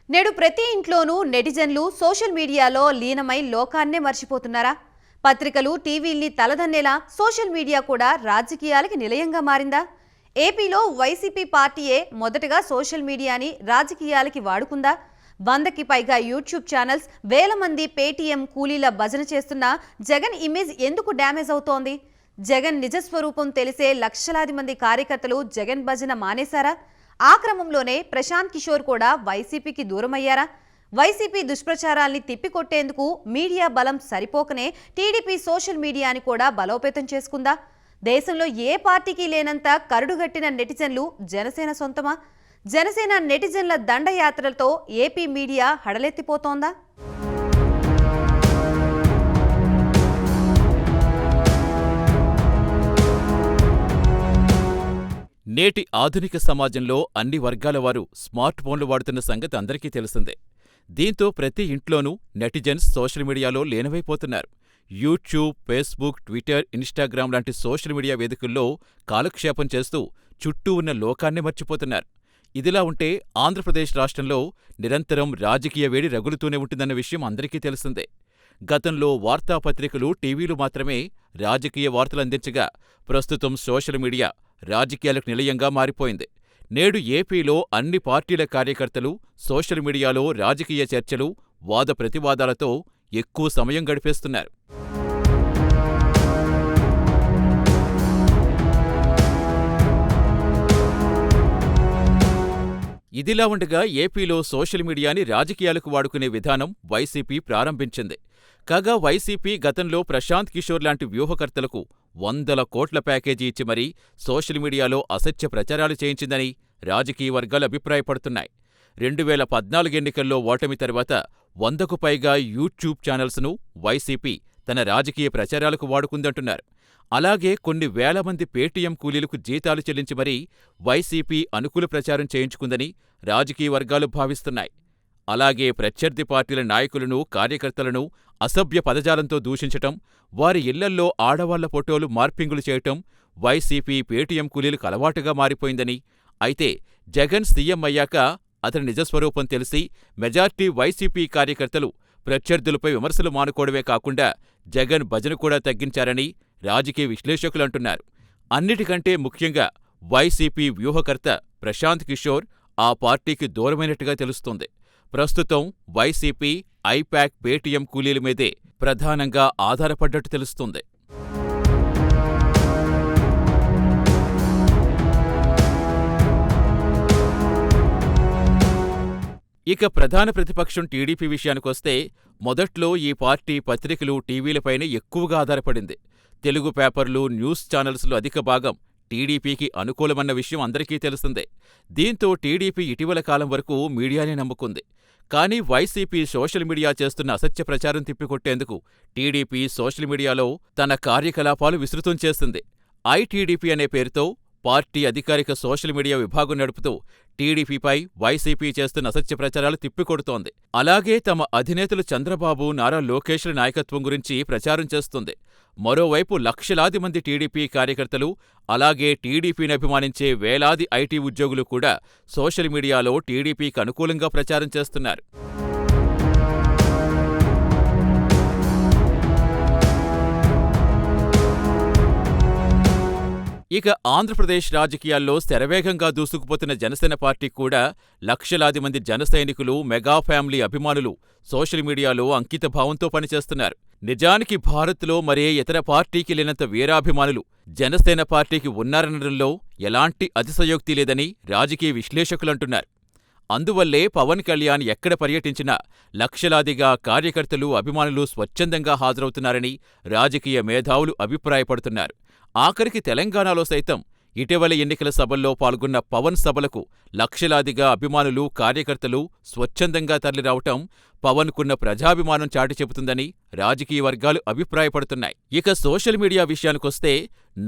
నేడు ప్రతి ఇంట్లోనూ నెటిజన్లు సోషల్ మీడియాలో లీనమై లోకాన్నే మర్చిపోతున్నారా? పత్రికలు, టీవీల్ని తలదన్నేలా సోషల్ మీడియా కూడా రాజకీయాలకి నిలయంగా మారిందా? ఏపీలో వైసీపీ పార్టీయే మొదటగా సోషల్ మీడియాని రాజకీయాలకి వాడుకుందా? 100కి పైగా యూట్యూబ్ ఛానల్స్, వేల మంది పేటీఎం కూలీల భజన చేస్తున్న జగన్ ఇమేజ్ ఎందుకు డ్యామేజ్ అవుతోంది? జగన్ నిజస్వరూపం తెలిసే లక్షలాది మంది కార్యకర్తలు జగన్ భజన మానేశారా? ఆ క్రమంలోనే ప్రశాంత్ కిషోర్ కూడా వైసీపీకి దూరమయ్యారా? వైసీపీ దుష్ప్రచారాల్ని తిప్పికొట్టేందుకు మీడియా బలం సరిపోకనే టీడీపీ సోషల్ మీడియాని కూడా బలోపేతం చేసుకుందా? దేశంలో ఏ పార్టీకి లేనంత కరుడుగట్టిన నెటిజన్లు జనసేన సొంతమా? జనసేన నెటిజన్ల దండయాత్రలతో ఏపీ మీడియా హడలెత్తిపోతోందా? నేటి ఆధునిక సమాజంలో అన్ని వర్గాల వారు స్మార్ట్ ఫోన్లు వాడుతున్న సంగతి అందరికీ తెలిసిందే. దీంతో ప్రతి ఇంట్లోనూ నెటిజన్స్ సోషల్ మీడియాలో లీనమైపోతున్నారు. యూట్యూబ్, ఫేస్బుక్, ట్విట్టర్, ఇన్స్టాగ్రామ్ లాంటి సోషల్ మీడియా వేదికల్లో కాలక్షేపం చేస్తూ చుట్టూ ఉన్న లోకాన్నే మర్చిపోతున్నారు. ఇదిలా ఉంటే ఆంధ్రప్రదేశ్ రాష్ట్రంలో నిరంతరం రాజకీయ వేడి రగులుతూనే ఉంటుందన్న విషయం అందరికీ తెలిసిందే. గతంలో వార్తాపత్రికలు, టీవీలు మాత్రమే రాజకీయ వార్తలందించగా ప్రస్తుతం సోషల్ మీడియా రాజకీయాలకు నిలయంగా మారిపోయింది. నేడు ఏపీలో అన్ని పార్టీల కార్యకర్తలు సోషల్ మీడియాలో రాజకీయ చర్చలు, వాద ప్రతివాదాలతో ఎక్కువ సమయం గడిపేస్తున్నారు. ఇదిలా ఉండగా ఏపీలో సోషల్ మీడియాని రాజకీయాలకు వాడుకునే విధానం వైసీపీ ప్రారంభించింది. కాగా వైసీపీ గతంలో ప్రశాంత్ కిషోర్ లాంటి వ్యూహకర్తలకు 100 కోట్ల ప్యాకేజీ ఇచ్చి మరీ సోషల్ మీడియాలో అసత్య ప్రచారాలు చేయించిందని రాజకీయ వర్గాలు అభిప్రాయపడుతున్నాయి. 2014 ఎన్నికల్లో ఓటమి తర్వాత 100కు పైగా యూట్యూబ్ ఛానల్స్ను వైసీపీ తన రాజకీయ ప్రచారాలకు వాడుకుందంటున్నారు. అలాగే కొన్ని వేల మంది పేటీఎం కూలీలకు జీతాలు చెల్లించి మరీ వైసీపీ అనుకూల ప్రచారం చేయించుకుందని రాజకీయ వర్గాలు భావిస్తున్నాయి. అలాగే ప్రత్యర్థి పార్టీల నాయకులను, కార్యకర్తలను అసభ్య పదజాలంతో దూషించటం, వారి ఇళ్లల్లో ఆడవాళ్ల ఫోటోలు మార్పింగులు చేయటం వైసీపీ పేటీఎం కూలీలకు అలవాటుగా మారిపోయిందని, అయితే జగన్ సీఎం అయ్యాక అతని నిజస్వరూపం తెలిసి మెజార్టీ వైసీపీ కార్యకర్తలు ప్రత్యర్థులపై విమర్శలు మానుకోవడమే కాకుండా జగన్ భజన కూడా తగ్గించారని రాజకీయ విశ్లేషకులంటున్నారు. అన్నిటికంటే ముఖ్యంగా వైసీపీ వ్యూహకర్త ప్రశాంత్ కిషోర్ ఆ పార్టీకి దూరమైనట్టుగా తెలుస్తోంది. ప్రస్తుతం వైసీపీ ఐపాక్, పేటీఎం కూలీల మీదే ప్రధానంగా ఆధారపడ్డట్టు తెలుస్తోంది. ఇక ప్రధాన ప్రతిపక్షం టీడీపీ విషయానికొస్తే మొదట్లో ఈ పార్టీ పత్రికలు, టీవీలపైనే ఎక్కువగా ఆధారపడింది. తెలుగు పేపర్లు, న్యూస్ ఛానల్స్లో అధిక భాగం టీడీపీకి అనుకూలమన్న విషయం అందరికీ తెలిసిందే. దీంతో టీడీపీ ఇటీవల కాలం వరకు మీడియానే నమ్ముకుంది. కానీ వైసీపీ సోషల్ మీడియా చేస్తున్న అసత్య ప్రచారం తిప్పికొట్టేందుకు టీడీపీ సోషల్ మీడియాలో తన కార్యకలాపాలు విస్తృతం చేస్తుంది. ఐటీడీపీ అనే పేరుతో పార్టీ అధికారిక సోషల్ మీడియా విభాగం నడుపుతూ టీడీపీపై వైసీపీ చేస్తున్న అసత్య ప్రచారాలు తిప్పికొడుతోంది. అలాగే తమ అధినేతలు చంద్రబాబు, నారా లోకేశ్ల నాయకత్వం గురించి ప్రచారం చేస్తుంది. మరోవైపు లక్షలాది మంది టీడీపీ కార్యకర్తలు, అలాగే టీడీపీని అభిమానించే వేలాది ఐటీ ఉద్యోగులు కూడా సోషల్ మీడియాలో టీడీపీకి అనుకూలంగా ప్రచారం చేస్తున్నారు. ఇక ఆంధ్రప్రదేశ్ రాజకీయాల్లో శరవేగంగా దూసుకుపోతున్న జనసేన పార్టీ కూడా లక్షలాది మంది జన సైనికులు, మెగా ఫ్యామిలీ అభిమానులు సోషల్ మీడియాలో అంకితభావంతో పనిచేస్తున్నారు. నిజానికి భారత్లో మరే ఇతర పార్టీకి లేనంత వీరాభిమానులు జనసేన పార్టీకి ఉన్నారనడంలో ఎలాంటి అతిశయోక్తి లేదని రాజకీయ విశ్లేషకులంటున్నారు. అందువల్లే పవన్ కళ్యాణ్ ఎక్కడ పర్యటించినా లక్షలాదిగా కార్యకర్తలు, అభిమానులు స్వచ్ఛందంగా హాజరవుతున్నారని రాజకీయ మేధావులు అభిప్రాయపడుతున్నారు. ఆఖరికి తెలంగాణలో సైతం ఇటీవల ఎన్నికల సభల్లో పాల్గొన్న పవన్ సభలకు లక్షలాదిగా అభిమానులు, కార్యకర్తలు స్వచ్ఛందంగా తరలిరావటం పవన్కున్న ప్రజాభిమానం చాటి చెబుతుందని రాజకీయ వర్గాలు అభిప్రాయపడుతున్నాయి. ఇక సోషల్ మీడియా విషయానికొస్తే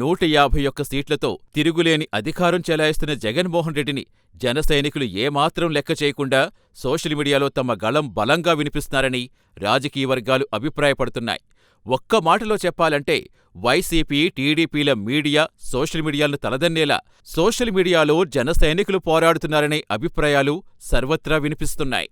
151 సీట్లతో తిరుగులేని అధికారం చెలాయిస్తున్న జగన్మోహన్ రెడ్డిని జన సైనికులు ఏమాత్రం లెక్క చేయకుండా సోషల్ మీడియాలో తమ గళం బలంగా వినిపిస్తున్నారని రాజకీయ వర్గాలు అభిప్రాయపడుతున్నాయి. ఒక్క మాటలో చెప్పాలంటే వైసీపీ, టీడీపీల మీడియా, సోషల్ మీడియాలను తలదన్నేలా సోషల్ మీడియాలో జనసైనికులు పోరాడుతున్నారనే అభిప్రాయాలు సర్వత్రా వినిపిస్తున్నాయి.